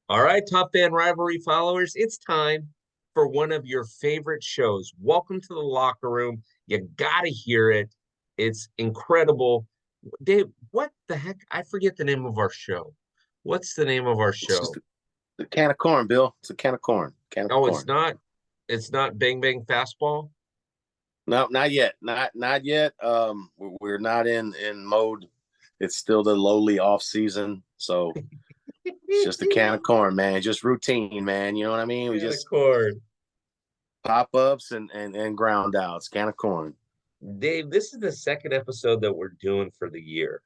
All right, Top Fan Rivalry followers, it's time for one of your favorite shows. Welcome to the locker room. You got to hear it. It's incredible. Dave, what the heck? I forget the name of our show. What's the name of our It's just show? a can of corn, Bill. It's a can of corn. Can of Oh, it's corn. not. It's not Bang Bang Fastball. No, not yet. Not yet. We're not in mode. It's still the lowly off season, so it's just a can of corn, man. Just routine, man. You know what I mean? We Can of just corn. pop ups and ground outs. Can of corn. Dave, this is the second episode that we're doing for the year,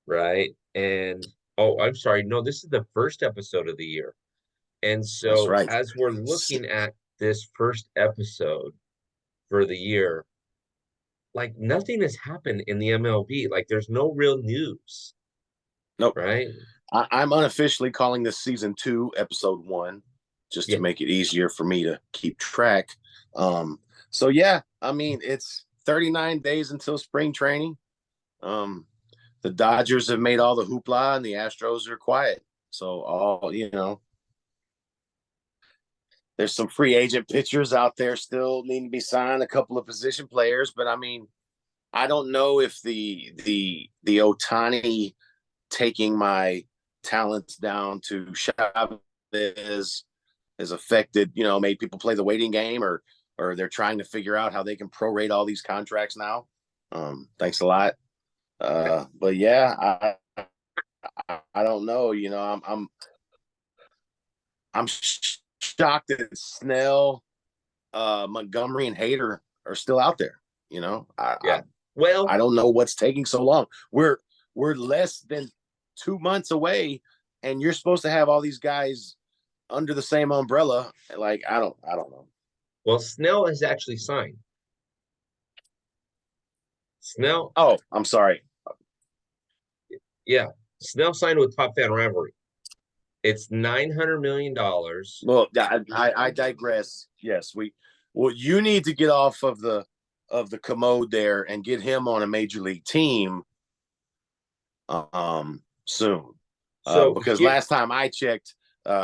right? And oh, I'm sorry. No, this is the first episode of the year. And That's so, right. as we're looking at this first episode for the year, like nothing has happened in the MLB. Like there's no real news, Nope. right? I'm unofficially calling this season 2, episode 1, just Yeah. to make it easier for me to keep track. So yeah, I mean it's 39 days until spring training. Um, the Dodgers have made all the hoopla, and the Astros are quiet. So there's some free agent pitchers out there still need to be signed, a couple of position players, but I mean, I don't know if the Otani taking my talents down to Chavez has affected, made people play the waiting game, or they're trying to figure out how they can prorate all these contracts now. Thanks a lot. But yeah, I don't know. I'm shocked that Snell, Montgomery, and Hader are still out there. You know, I, I Yeah. Well, I don't know what's taking so long. We're less than 2 months away, and you're supposed to have all these guys under the same umbrella. Like I don't know. Snell has actually signed. Snell, Oh, I'm sorry. yeah, Snell signed with Top Fan Rivalry. It's $900 million. Well, I digress. Yes, well, you need to get off of the commode there and get him on a major league team soon. So Because here, last time I checked,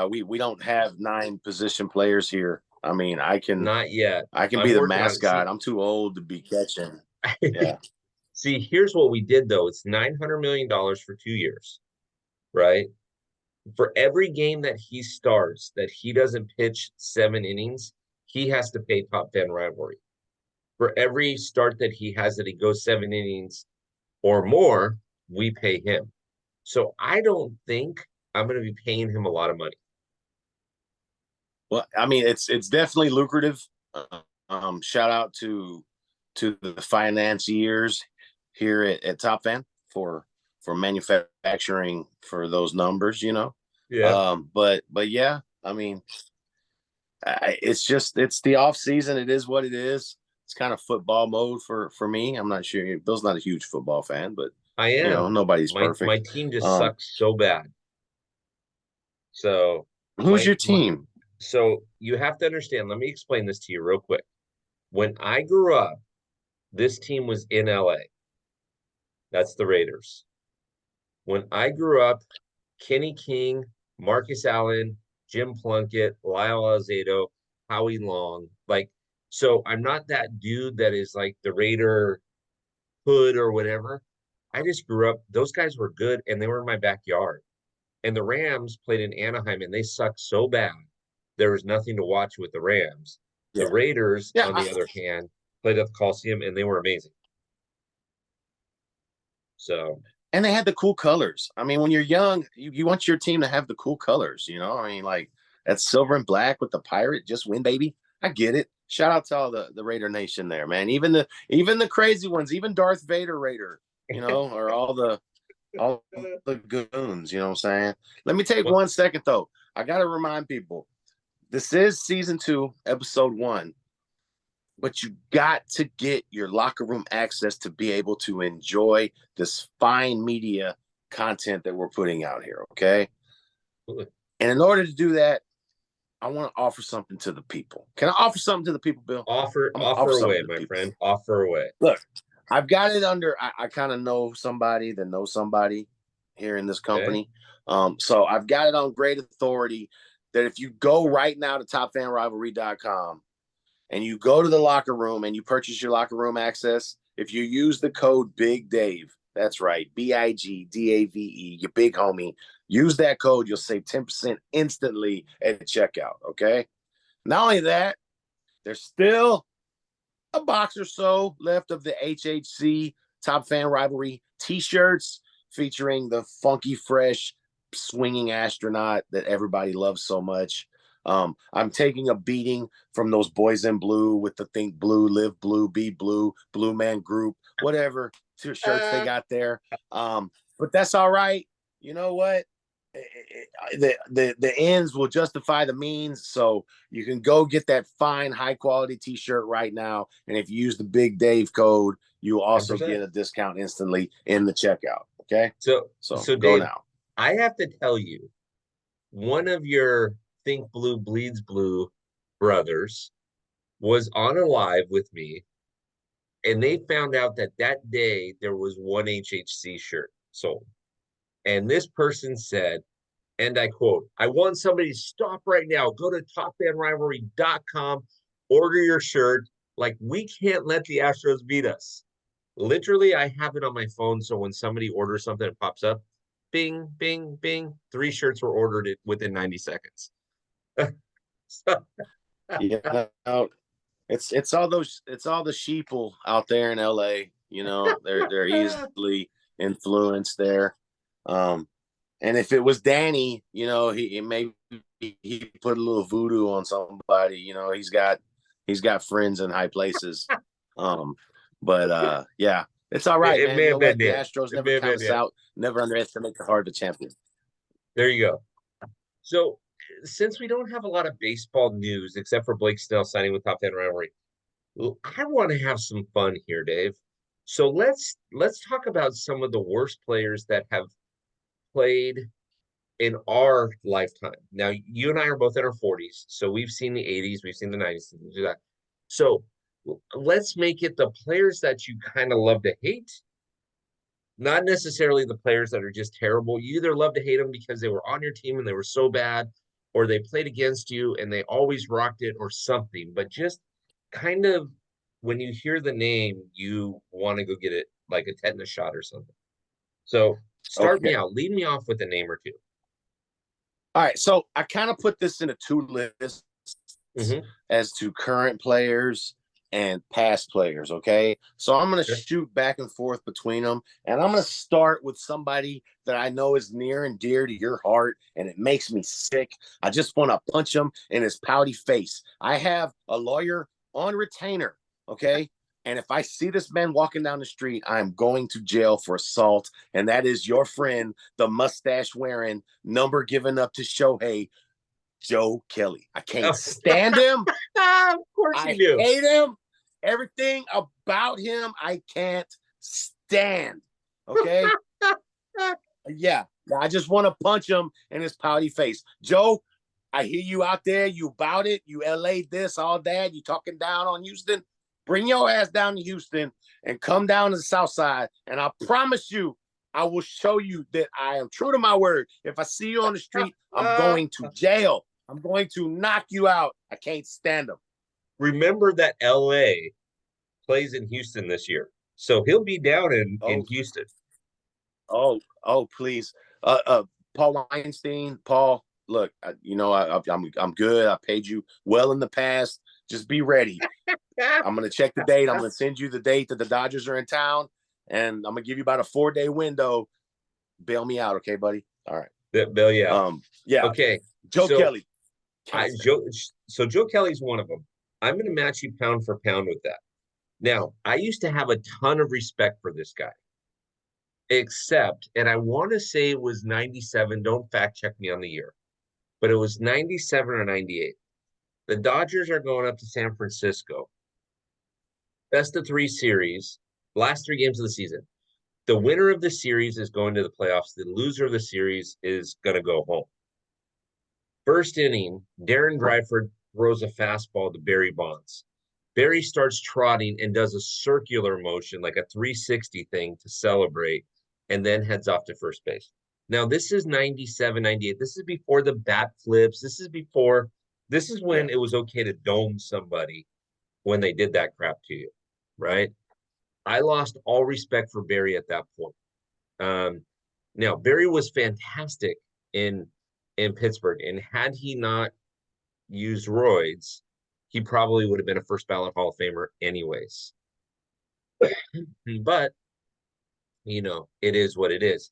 we don't have 9 position players here. I mean, I can not yet. I can be I'm the working on it. mascot. I'm too old to be catching. Yeah. See, here's what we did though. It's $900 million for 2 years, right? For every game that he starts that he doesn't pitch 7 innings, he has to pay Top Fan Rivalry. For every start that he has that he goes 7 innings or more, we pay him. So I don't think I'm going to be paying him a lot of money. Well, I mean, it's definitely lucrative. Shout out to the financiers here at Top Fan for manufacturing for those numbers. Yeah. But yeah, I mean, it's the off season. It is what it is. It's kind of football mode for me. I'm not sure. Bill's not a huge football fan, but I am. nobody's My perfect. team just Um, sucks so bad. So who's your team? so you have to understand, let me explain this to you real quick. When I grew up, this team was in LA. That's the Raiders. When I grew up, Kenny King, Marcus Allen, Jim Plunkett, Lyle Alzado, Howie Long. Like, so I'm not that dude that is like the Raider hood or whatever. I just grew up, those guys were good and they were in my backyard. And the Rams played in Anaheim and they sucked so bad. There was nothing to watch with the Rams. The Yeah, Raiders, yeah. on the other hand, played at the Coliseum and they were amazing. So, And they had the cool colors. I mean, when you're young, you want your team to have the cool colors. I mean, like that silver and black with the pirate, just win, baby. I get it. Shout out to all the Raider Nation there, man. Even the crazy ones, even Darth Vader Raider, or all the goons. You know what I'm saying? Let me take well, 1 second though. I gotta remind people, this is season 2, episode 1. But you got to get your locker room access to be able to enjoy this fine media content that we're putting out here. Okay. And in order to do that, I want to offer something to the people. Can I offer something to the people, Bill? offer I'm gonna offer offer something away, to the my people. friend. Offer away. Look, I've got it under. I kind of know somebody that knows somebody here in this Okay. company. So I've got it on great authority that if you go right now to TopFanRivalry.com and you go to the locker room and you purchase your locker room access, if you use the code Big Dave, that's right, BIGDAVE, your big homie, use that code, you'll save 10% instantly at checkout. Okay. Not only that, there's still a box or so left of the HHC Top Fan Rivalry t-shirts featuring the funky, fresh, swinging astronaut that everybody loves so much. I'm taking a beating from those boys in blue with the Think Blue, Live Blue, Be Blue, Blue Man Group, whatever shirts they got there. But that's all right. You know what? The ends will justify the means, so you can go get that fine high quality t-shirt right now, and if you use the Big Dave code, you will also 10%. get a discount instantly in the checkout. Okay, So go Dave, now. I have to tell you, one of your Think Blue Bleeds Blue brothers was on a live with me, and they found out that that day there was one HHC shirt sold. And this person said, and I quote, I want somebody to stop right now, go to topfanrivalry.com, order your shirt. Like, we can't let the Astros beat us. Literally, I have it on my phone. So when somebody orders something, it pops up, bing, bing, bing. 3 shirts were ordered within 90 seconds. So, Yeah, it's all the sheeple out there in LA. You know, they're easily influenced there. And if it was Danny, you know, he maybe he put a little voodoo on somebody. You know, he's got friends in high places. Um, but yeah, it's all right, it man. may You have know been what? The Dan. Astros It never may have count been us Dan. out. Never underestimate the heart of the champion. There you go. So since we don't have a lot of baseball news except for Blake Snell signing with Top 10 Rivalry, I want to have some fun here, Dave. So let's talk about some of the worst players that have played in our lifetime. Now, you and I are both in our 40s, so we've seen the 80s, we've seen the 90s, things like that. So let's make it the players that you kind of love to hate, not necessarily the players that are just terrible. You either love to hate them because they were on your team and they were so bad, or they played against you and they always rocked it, or something. But just kind of when you hear the name, you want to go get it like a tetanus shot or something. So start Okay. me out. Lead me off with a name or 2. All right. So I kind of put this into 2 lists Mm-hmm. as to current players and past players. Okay. So I'm going to Sure. shoot back and forth between them. And I'm going to start with somebody that I know is near and dear to your heart. And it makes me sick. I just want to punch him in his pouty face. I have a lawyer on retainer. Okay. And if I see this man walking down the street, I'm going to jail for assault. And that is your friend, the mustache wearing, number given up to Shohei, Joe Kelly. I can't stand him. Of course you I do. hate him. Everything about him, I can't stand. Okay. Yeah. I just want to punch him in his pouty face. Joe, I hear you out there. You about it. You LA this, all that. You talking down on Houston. Bring your ass down to Houston and come down to the South Side. And I promise you, I will show you that I am true to my word. If I see you on the street, I'm going to jail. I'm going to knock you out. I can't stand him. Remember that LA plays in Houston this year. So he'll be down in Oh, Houston. oh, please. Paul Weinstein, Paul, look, I'm good. I paid you well in the past. Just be ready. I'm gonna check the date. I'm gonna send you the date that the Dodgers are in town, and I'm gonna give you about a 4-day window. Bail me out, okay, buddy? All right. Bill, yeah. Yeah. Okay. Joe Kelly. Joe Kelly's one of them. I'm going to match you pound for pound with that. Now, I used to have a ton of respect for this guy, except, and I want to say it was 97. Don't fact check me on the year, but it was 97 or 98. The Dodgers are going up to San Francisco. Best of 3 series, last 3 games of the season. The winner of the series is going to the playoffs. The loser of the series is going to go home. First inning, Darren Dryford throws a fastball to Barry Bonds. Barry starts trotting and does a circular motion, like a 360 thing to celebrate, and then heads off to first base. Now, this is 97, 98. This is before the bat flips. This is Yeah. when it was okay to dome somebody when they did that crap to you, right? I lost all respect for Barry at that point. Um, Now, Barry was fantastic in Pittsburgh, and had he not used roids, he probably would have been a first ballot Hall of Famer anyways. But it is what it is.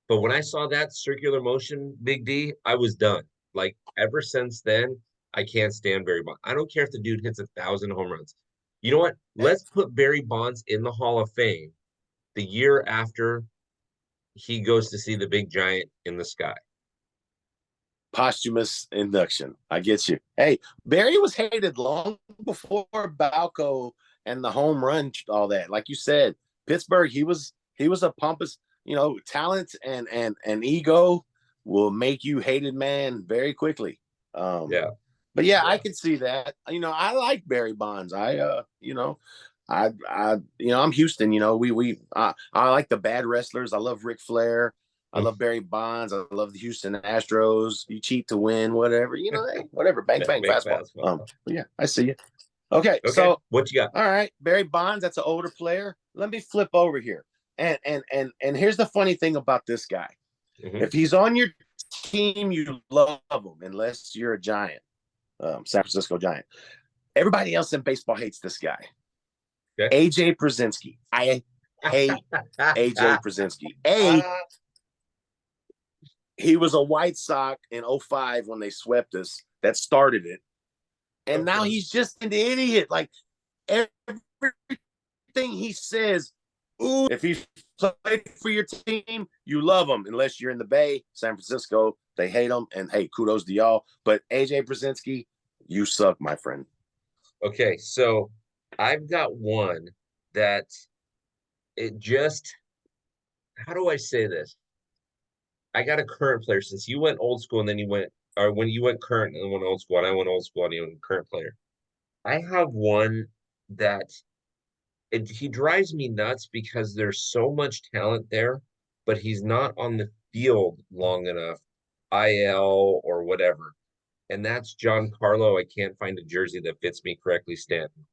But when I saw that circular motion, Big D, I was done. Like ever since then, I can't stand Barry Bonds. I don't care if the dude hits 1,000 home runs. You know what? Let's put Barry Bonds in the Hall of Fame the year after he goes to see the big giant in the sky. Posthumous induction. I get you. Hey, Barry was hated long before Balco and the home run, all that. Like you said, Pittsburgh, he was a pompous, talent and ego will make you hated man very quickly. Yeah. But yeah, Yeah. I can see that. I like Barry Bonds. I'm Houston. I like the bad wrestlers. I love Ric Flair. I love Barry Bonds. I love the Houston Astros. You cheat to win, whatever. Hey, whatever. Bang, bang, Big fastball. fastball. Yeah, I see you. Okay, Okay. so What you got? all right, Barry Bonds. That's an older player. Let me flip over here. And here's the funny thing about this guy. Mm-hmm. If he's on your team, you love him, unless you're a Giant, San Francisco Giant. Everybody else in baseball hates this guy. Okay. AJ Przinsky. I hate AJ Przinsky. He was a White Sox in 05 when they swept us. That started it. And now he's just an idiot. Like everything he says, ooh, if he played for your team, you love him. Unless you're in the Bay, San Francisco, they hate him. And hey, kudos to y'all. But AJ Przinsky, you suck, my friend. Okay, so I've got one that how do I say this? I got a current player since you went old school and then or when you went current and went old school and I went old school and you went current player. I have one that he drives me nuts because there's so much talent there, but he's not on the field long enough, IL or whatever. And that's John Carlo. I can't find a jersey that fits me correctly, Stanton.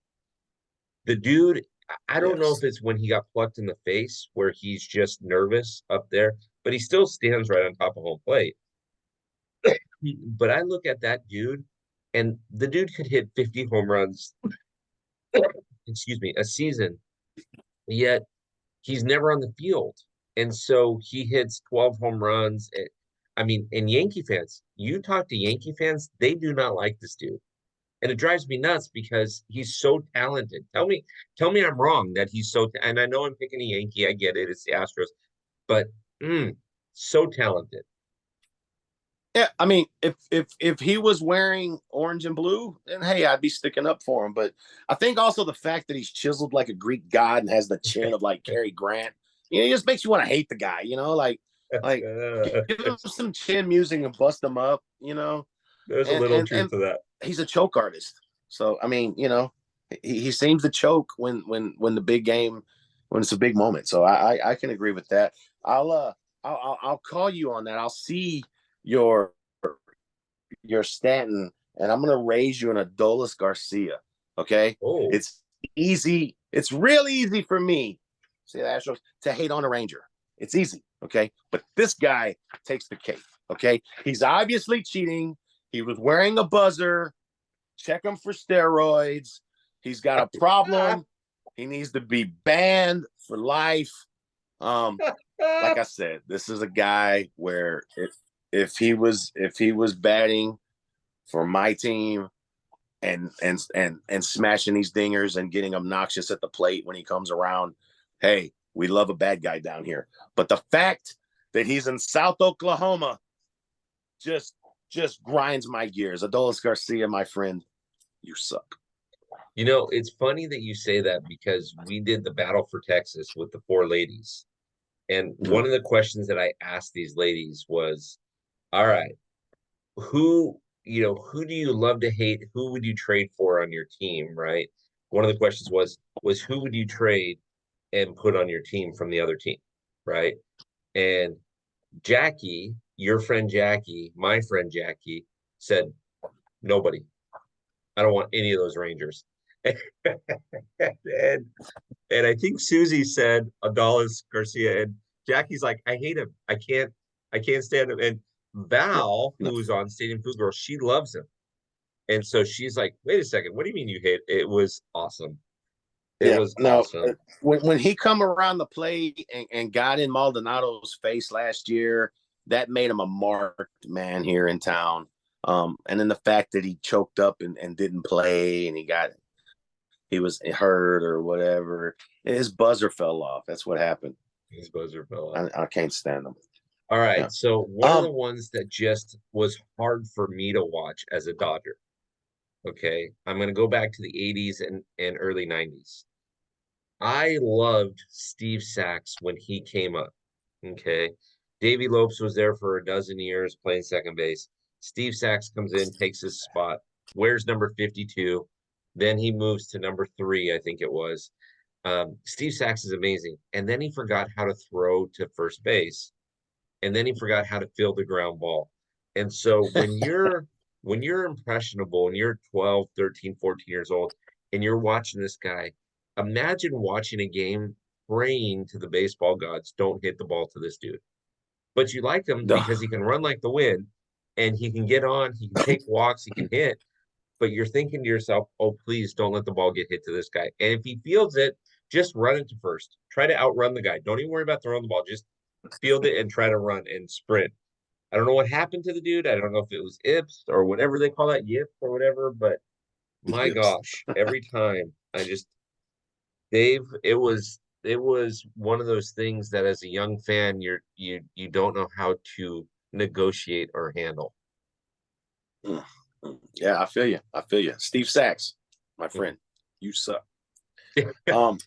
The dude, I don't know if it's when he got plucked in the face where he's just nervous up there, but he still stands right on top of home plate. But I look at that dude, and the dude could hit 50 home runs, excuse me, a season, yet he's never on the field. And so he hits 12 home runs. I mean, and Yankee fans, you talk to Yankee fans, they do not like this dude. And it drives me nuts because he's so talented. Tell me I'm wrong that he's and I know I'm picking a Yankee. I get it. It's the Astros, but so talented. Yeah, I mean, if he was wearing orange and blue, then hey, I'd be sticking up for him. But I think also the fact that he's chiseled like a Greek god and has the chin of like Cary Grant, it just makes you want to hate the guy. Like give him some chin music and bust him up. There's a And little truth to that. he's a choke artist. So I mean, he seems to choke when the big game, when it's a big moment. So I can agree with that. I'll call you on that. I'll see your Stanton, and I'm gonna raise you an Adolis Garcia. Okay, Oh, it's easy. It's real easy for me, say the Astros, to hate on a Ranger. It's easy, okay. But this guy takes the cake. Okay, he's obviously cheating. He was wearing a buzzer. Check him for steroids. He's got a problem. He needs to be banned for life. Like I said, this is a guy where if he was batting for my team and smashing these dingers and getting obnoxious at the plate when he comes around, hey, we love a bad guy down here. But the fact that he's in South Oklahoma just grinds my gears. Adolis Garcia, my friend, you suck. it's funny that you say that because we did the Battle for Texas with the four ladies. And one of the questions that I asked these ladies was, all right, who do you love to hate? Who would you trade for on your team, right? One of the questions was who would you trade and put on your team from the other team, right? And Jackie, your friend Jackie, my friend Jackie said, nobody. I don't want any of those Rangers. and and I think Susie said Adalis Garcia, and Jackie's like, I hate him. I can't stand him. And No, Val, no. who's on Stadium Food Girl, she loves him. And so she's like, wait a second, what do you mean you hate it? It was awesome. It Yeah, was no. awesome. When he come around the plate and got in Maldonado's face last year, that made him a marked man here in town. And then the fact that he choked up and didn't play and he was hurt or whatever, his buzzer fell off. That's what happened. His buzzer fell off. I can't stand him. All right. Yeah. So one of the ones that just was hard for me to watch as a Dodger. Okay. I'm going to go back to the 80s and early 90s. I loved Steve Sachs when he came up. Okay. Davey Lopes was there for a dozen years playing second base. Steve Sachs comes in, takes his spot, wears number 52. Then he moves to number 3, I think it was. Steve Sachs is amazing. And then he forgot how to throw to first base. And then he forgot how to field the ground ball. And so when you're impressionable and you're 12, 13, 14 years old and you're watching this guy, imagine watching a game praying to the baseball gods, don't hit the ball to this dude. But you like him because he can run like the wind and he can get on, he can take walks, he can hit. But you're thinking to yourself, oh, please don't let the ball get hit to this guy. And if he fields it, just run it to first. Try to outrun the guy. Don't even worry about throwing the ball. Just field it and try to run and sprint. I don't know what happened to the dude. I don't know if it was Ips or whatever they call that, Yip or whatever, but my Yips. gosh, every time I just Dave, it was one of those things that as a young fan you don't know how to negotiate or handle. Yeah, I feel you. I feel you. Steve Sachs, my friend, you suck. Um.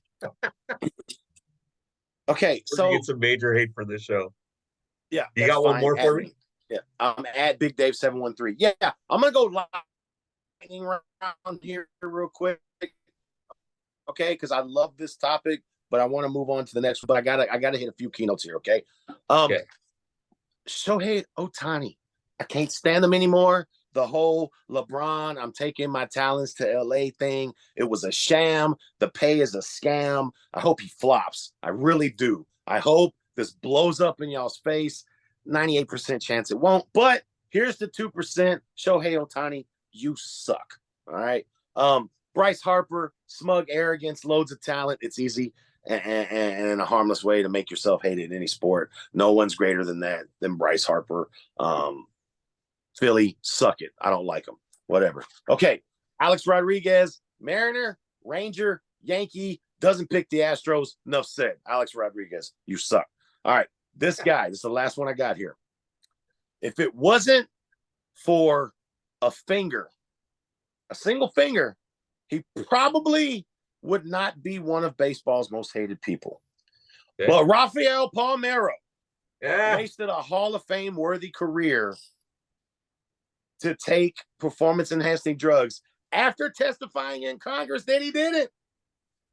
Okay, We're gonna so get some major hate for this show. yeah, You that's got one fine. more At for me? Yeah, I'm at Big Dave 713. Yeah, I'm gonna go lightning round here real quick, okay? Because I love this topic, but I want to move on to the next one. But I gotta hit a few keynotes here, okay? Okay. Shohei Ohtani, I can't stand him anymore. The whole LeBron, I'm taking my talents to LA thing. It was a sham. The pay is a scam. I hope he flops. I really do. I hope this blows up in y'all's face. 98% chance it won't. But here's the 2%. Shohei Ohtani, you suck. All right. Bryce Harper, smug arrogance, loads of talent. It's easy and in a harmless way to make yourself hated in any sport. No one's greater than Bryce Harper. Philly, suck it. I don't like them. Whatever. Okay. Alex Rodriguez, Mariner, Ranger, Yankee, doesn't pick the Astros. Enough said. Alex Rodriguez, you suck. All right. This guy, this is the last one I got here. If it wasn't for a finger, a single finger, he probably would not be one of baseball's most hated people. Okay. But Rafael Palmeiro wasted a Hall of Fame worthy career to take performance-enhancing drugs after testifying in Congress that he did it.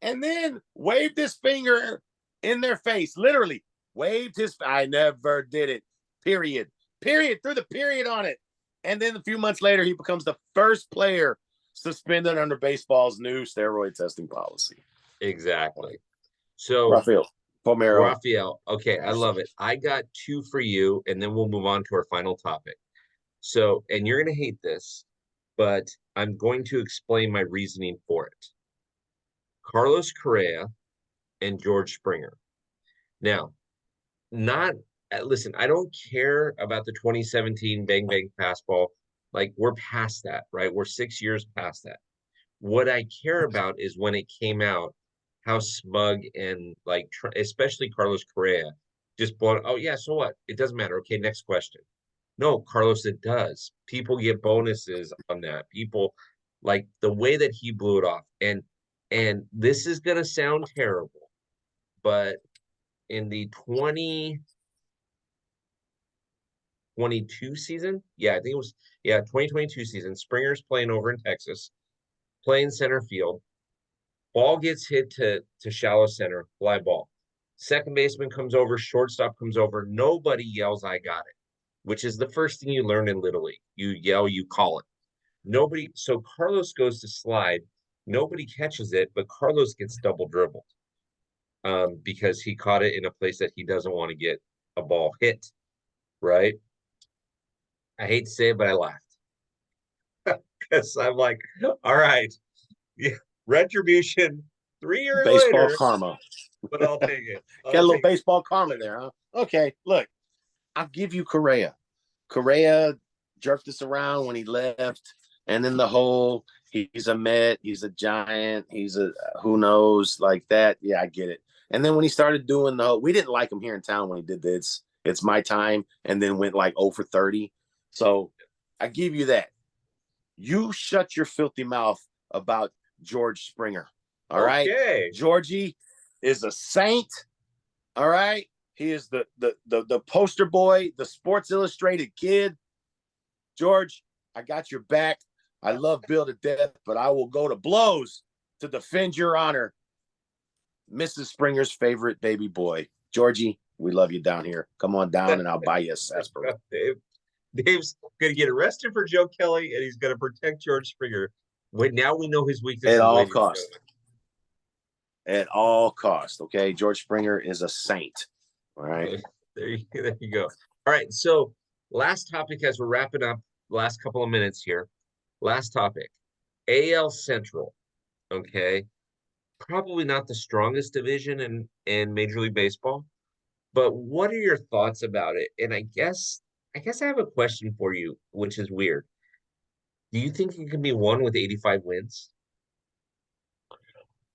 And then waved his finger in their face, literally waved his, I never did it, period, threw the period on it. And then a few months later, he becomes the first player suspended under baseball's new steroid testing policy. Exactly. So Rafael Palmeiro. Okay, I love it. I got 2 for you, and then we'll move on to our final topic. So, and you're going to hate this, but I'm going to explain my reasoning for it. Carlos Correa and George Springer. Now, listen, I don't care about the 2017 bang bang fastball. Like, we're past that, right? We're 6 years past that. What I care about is when it came out, how smug and like, especially Carlos Correa, just blown. Oh yeah, so what? It doesn't matter. Okay, next question. No, Carlos, it does. People get bonuses on that. People like the way that he blew it off. And this is gonna sound terrible, but in the 2022 season, yeah, I think it was 2022 season, Springer's playing over in Texas, playing center field. Ball gets hit to shallow center, fly ball. Second baseman comes over, shortstop comes over. Nobody yells, "I got it," which is the first thing you learn in Little League. You yell, you call it. Nobody. So Carlos goes to slide. Nobody catches it, but Carlos gets double dribbled because he caught it in a place that he doesn't want to get a ball hit. Right? I hate to say it, but I laughed because I'm like, all right, yeah, retribution 3 years Baseball later, karma. but I'll take it. Got a I'll little take it. baseball karma there, huh? Okay, look, I'll give you Correa. Correa jerked us around when he left, and then the whole he's a Met, he's a Giant, he's a who knows like that. Yeah, I get it. And then when he started doing the whole, we didn't like him here in town when he did this. It's my time, and then went like 0 for 30. So I give you that. You shut your filthy mouth about George Springer. All right. Okay. Georgie is a saint. All right. He is the poster boy, the Sports Illustrated kid. George, I got your back. I love Bill to death, but I will go to blows to defend your honor. Mrs. Springer's favorite baby boy. Georgie, we love you down here. Come on down and I'll buy you a sarsaparilla. Dave's going to get arrested for Joe Kelly, and he's going to protect George Springer. Wait, now we know his weaknesses. At all ladies and costs. gentlemen. At all costs. Okay. George Springer is a saint. All right. There you go. All right. So, last topic as we're wrapping up, last couple of minutes here. Last topic, AL Central. Okay. Probably not the strongest division in Major League Baseball, but what are your thoughts about it? And I guess I have a question for you, which is weird. Do you think it can be won with 85 wins?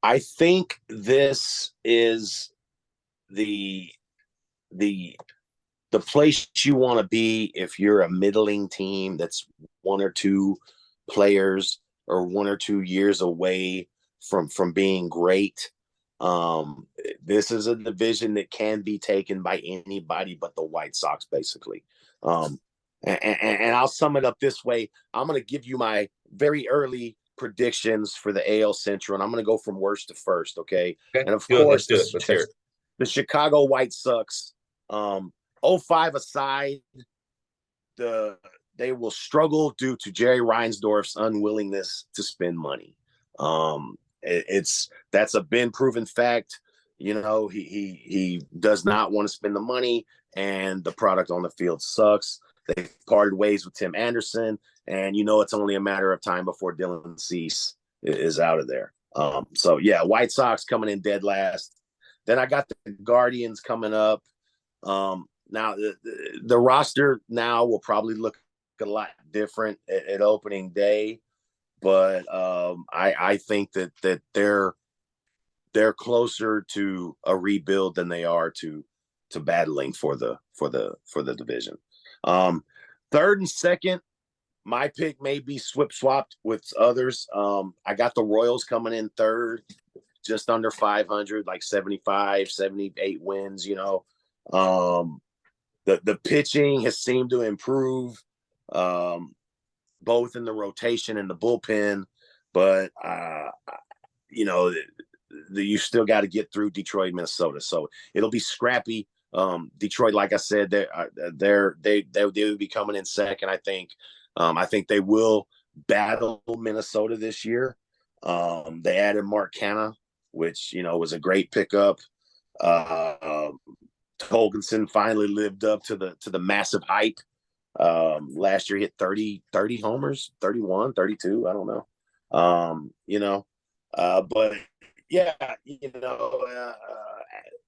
I think this is the the the place you want to be if you're a middling team that's one or two players or 1 or 2 years away from being great. This is a division that can be taken by anybody but the White Sox, basically. And I'll sum it up this way. I'm going to give you my very early predictions for the AL Central, and I'm going to go from worst to first, okay? Okay, And of do it. course, Let's do it. Let's hear it. the Chicago White Sox, 05 aside, they will struggle due to Jerry Reinsdorf's unwillingness to spend money. That's a been proven fact. You know, he does not want to spend the money, and the product on the field sucks. They parted ways with Tim Anderson, and you know it's only a matter of time before Dylan Cease is out of there. So yeah, White Sox coming in dead last. Then I got the Guardians coming up. Now the roster now will probably look a lot different at opening day, but I think that they're closer to a rebuild than they are to battling for the division. Third and second, my pick may be swapped with others. I got the Royals coming in third, just under 500, like 75, 78 wins, you know. The pitching has seemed to improve, both in the rotation and the bullpen, but you know, you still got to get through Detroit, Minnesota, so it'll be scrappy. Detroit, like I said, they'll be coming in second. I think they will battle Minnesota this year. They added Mark Canha, which you know was a great pickup. Tolkinson finally lived up to the massive hype. Last year he hit 30 homers, 31, 32, I don't know. You know, but yeah, you know,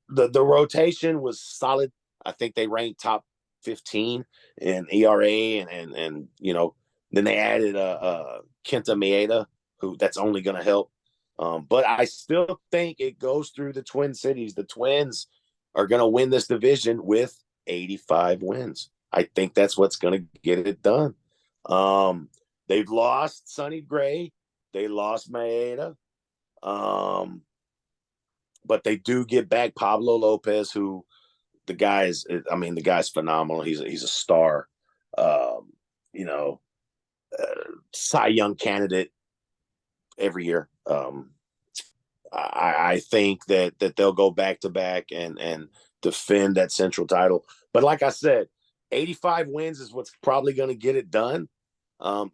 the rotation was solid. I think they ranked top 15 in ERA, and you know, then they added Kenta Maeda, who that's only going to help. But I still think it goes through the Twin Cities. The Twins are going to win this division with 85 wins. I think that's what's going to get it done. They've lost Sonny Gray. They lost Maeda. But they do get back Pablo Lopez, who the guy's phenomenal. He's a star. You know, Cy Young candidate every year. I think that they'll go back to back and defend that Central title. But like I said, 85 wins is what's probably going to get it done.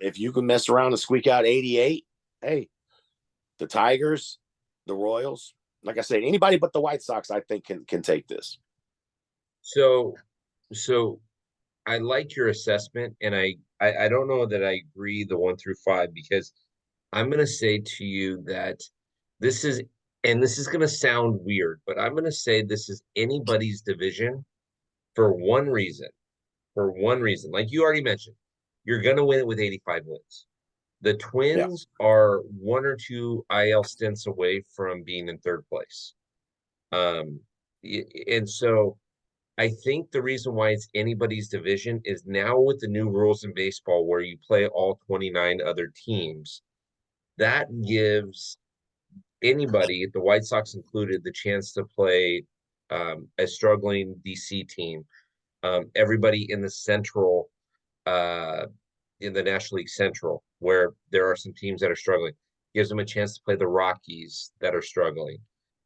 If you can mess around and squeak out 88, hey, the Tigers, the Royals, like I said, anybody but the White Sox, I think can take this. So, so I like your assessment, and I don't know that I agree the 1 through 5, because I'm going to say to you that this is, and this is going to sound weird, but I'm going to say this is anybody's division for one reason. For one reason, like you already mentioned, you're going to win it with 85 wins. The Yeah. Twins are 1 or 2 IL stints away from being in third place. Um, and so I think the reason why it's anybody's division is now with the new rules in baseball where you play all 29 other teams, that gives anybody, the White Sox included, the chance to play a struggling DC team. Everybody in the Central, in the National League Central, where there are some teams that are struggling, gives them a chance to play the Rockies that are struggling,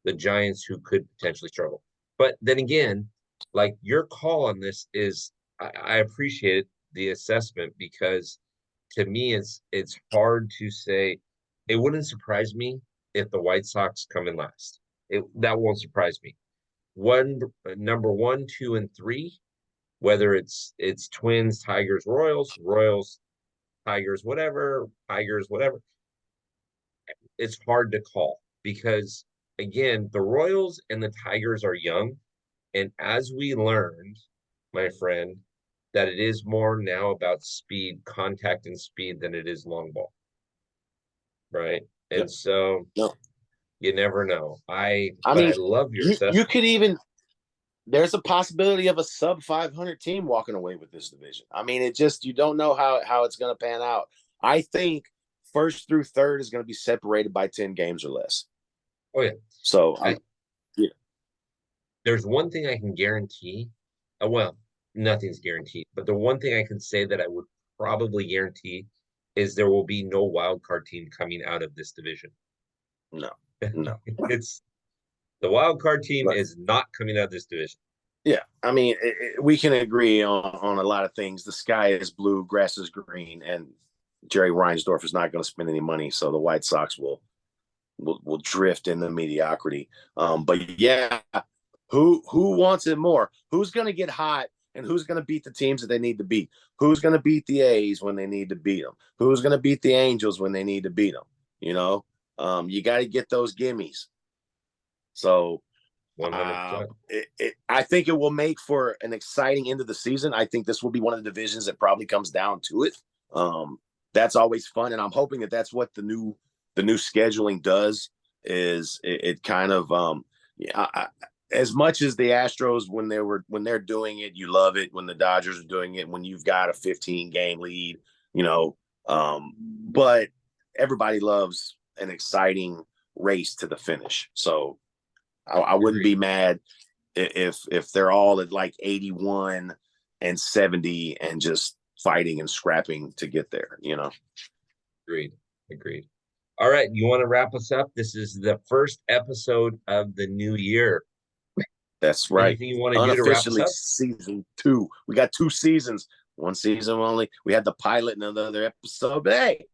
the Giants who could potentially struggle. But then again, like your call on this is, I appreciate the assessment, because to me it's hard to say. It wouldn't surprise me if the White Sox come in last. That won't surprise me. Number 1, 2, and 3, whether it's Twins, Tigers, Royals, Tigers, whatever. It's hard to call because, again, the Royals and the Tigers are young. And as we learned, my friend, that it is more now about speed, contact and speed than it is long ball. Right. Yeah. And so No. you never know. I But I mean, love your you assessment. could even there's a possibility of a sub 500 team walking away with this division. I mean, it just you don't know how it's going to pan out. I think first through third is going to be separated by 10 games or less. Oh yeah. So I, yeah. there's one thing I can guarantee. Well, nothing's guaranteed, but the one thing I can say that I would probably guarantee is there will be no wild card team coming out of this division. No, no. It's the wild card team But, is not coming out of this division. yeah, I mean, we can agree on a lot of things. The sky is blue, grass is green, and Jerry Reinsdorf is not going to spend any money, so the White Sox will drift into mediocrity. But yeah, who wants it more? Who's going to get hot and who's going to beat the teams that they need to beat? Who's going to beat the A's when they need to beat them? Who's going to beat the Angels when they need to beat them? You know, you got to get those gimmies. So 100%. I think it will make for an exciting end of the season. I think this will be one of the divisions that probably comes down to it. That's always fun, and I'm hoping that that's what the new scheduling does. Is it kind of as much as the Astros when they're doing it, you love it. When the Dodgers are doing it, when you've got a 15 game lead, you know, but everybody loves an exciting race to the finish. So I wouldn't be mad if they're all at like 81 and 70 and just fighting and scrapping to get there, you know. Agreed. Agreed. All right. You want to wrap us up? This is the first episode of the new year. That's right. Anything you want to do to wrap us Unofficially up? season 2. We got 2 seasons. One season only. We had the pilot and another episode. But hey,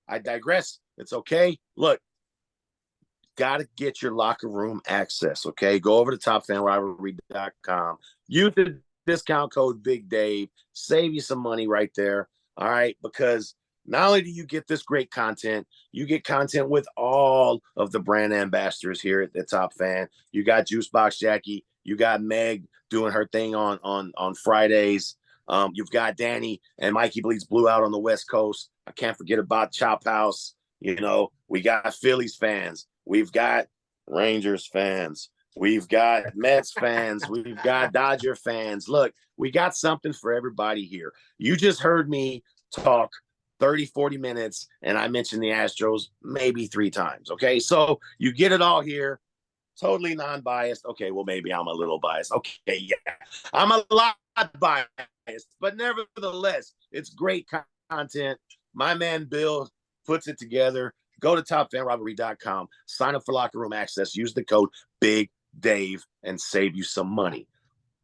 I digress. It's okay. Look, got to get your locker room access, okay? Go over to TopFanRivalry.com. Use the discount code Big Dave. Save you some money right there, all right? Because not only do you get this great content, you get content with all of the brand ambassadors here at the Top Fan. You got Juicebox Jackie. You got Meg doing her thing on Fridays. You've got Danny and Mikey Bleeds Blue out on the West Coast. I can't forget about Chop House. You know, we got Phillies fans. We've got Rangers fans. We've got Mets fans. We've got Dodger fans. Look, we got something for everybody here. You just heard me talk 30, 40 minutes, and I mentioned the Astros maybe 3 times. Okay, so you get it all here. Totally non-biased. Okay, well, maybe I'm a little biased. Okay, yeah. I'm a lot biased, but nevertheless, it's great content. My man Bill puts it together. Go to TopFanRivalry.com, sign up for locker room access, use the code Big Dave, and save you some money.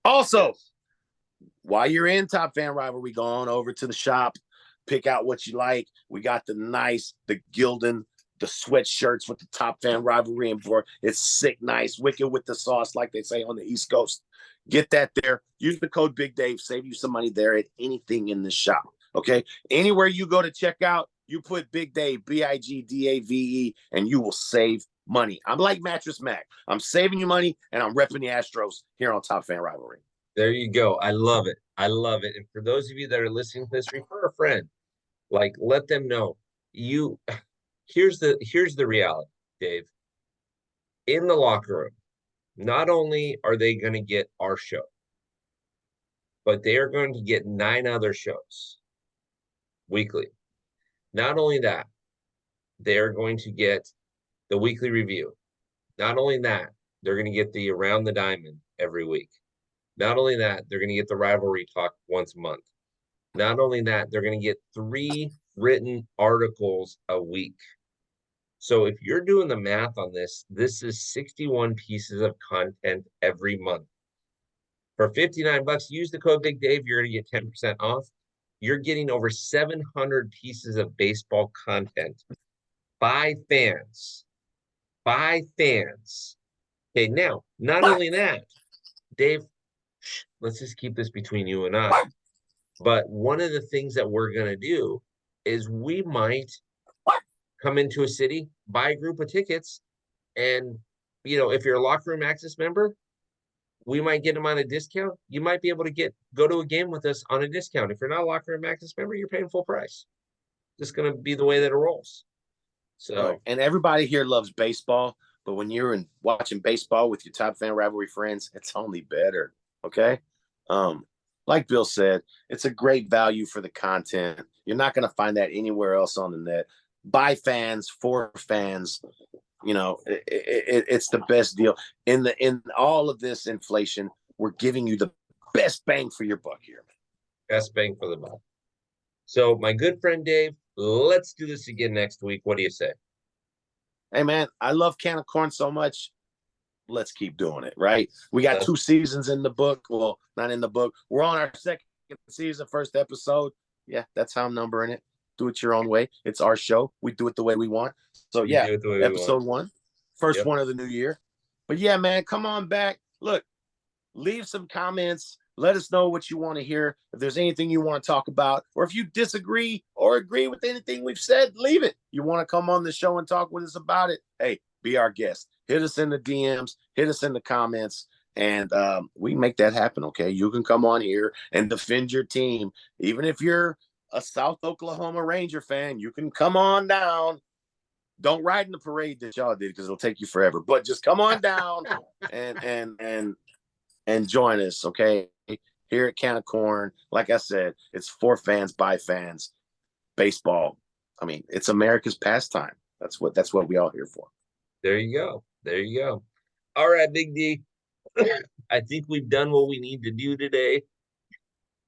Also, while you're in Top Fan Rivalry, go on over to the shop, pick out what you like. We got the Gildan, the sweatshirts with the Top Fan Rivalry and for it's sick, nice, wicked with the sauce, like they say on the East Coast. Get that there. Use the code Big Dave. Save you some money there at anything in the shop. Okay. Anywhere you go to check out, you put Big Dave, BIGDAVE, and you will save money. I'm like Mattress Mac. I'm saving you money, and I'm repping the Astros here on Top Fan Rivalry. There you go. I love it. I love it. And for those of you that are listening to this, refer a friend. Like, let them know. Here's the reality, Dave. In the locker room, not only are they going to get our show, but they are going to get 9 other shows weekly. Not only that, they are going to get the weekly review. Not only that, they're going to get the Around the Diamond every week. Not only that, they're going to get the Rivalry Talk once a month. Not only that, they're going to get 3 written articles a week. So if you're doing the math on this, this is 61 pieces of content every month. For $59, use the code Big Dave, you're going to get 10% off. You're getting over 700 pieces of baseball content by fans. By fans. Okay, now, not only that, Dave, let's just keep this between you and I. But one of the things that we're going to do is we might come into a city, buy a group of tickets, and, if you're a locker room access member, we might get them on a discount. You might be able to go to a game with us on a discount. If you're not a locker room access member, you're paying full price. Just going to be the way that it rolls. So, right. And everybody here loves baseball, but when you're watching baseball with your Top Fan Rivalry friends, it's only better. Okay. Like Bill said, it's a great value for the content. You're not going to find that anywhere else on the net. By fans, for fans, it's the best deal. In all of this inflation, we're giving you the best bang for your buck here. Best bang for the buck. So, my good friend Dave, let's do this again next week. What do you say? Hey, man, I love Can of Corn so much. Let's keep doing it, right? We got 2 seasons in the book. Well, not in the book. We're on our 2nd season, 1st episode. Yeah, that's how I'm numbering it. Do it your own way. It's our show. We do it the way we want. So, yeah, episode 1, first one of the new year. But, yeah, man, come on back. Look, leave some comments. Let us know what you want to hear. If there's anything you want to talk about, or if you disagree or agree with anything we've said, leave it. You want to come on the show and talk with us about it? Hey, be our guest. Hit us in the DMs, hit us in the comments, and we make that happen, okay? You can come on here and defend your team. Even if you're a South Oklahoma Ranger fan, you can come on down. Don't ride in the parade that y'all did because it'll take you forever. But just come on down and join us, okay? Here at Can of Corn, like I said, it's for fans, by fans. Baseball. I mean, it's America's pastime. That's what we all here for. There you go. There you go. All right, Big D. I think we've done what we need to do today.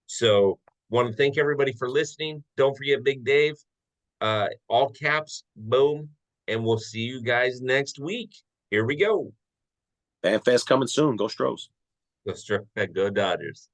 So, want to thank everybody for listening. Don't forget Big Dave. All caps, boom. And we'll see you guys next week. Here we go. FanFest coming soon. Go Stros. Go Dodgers.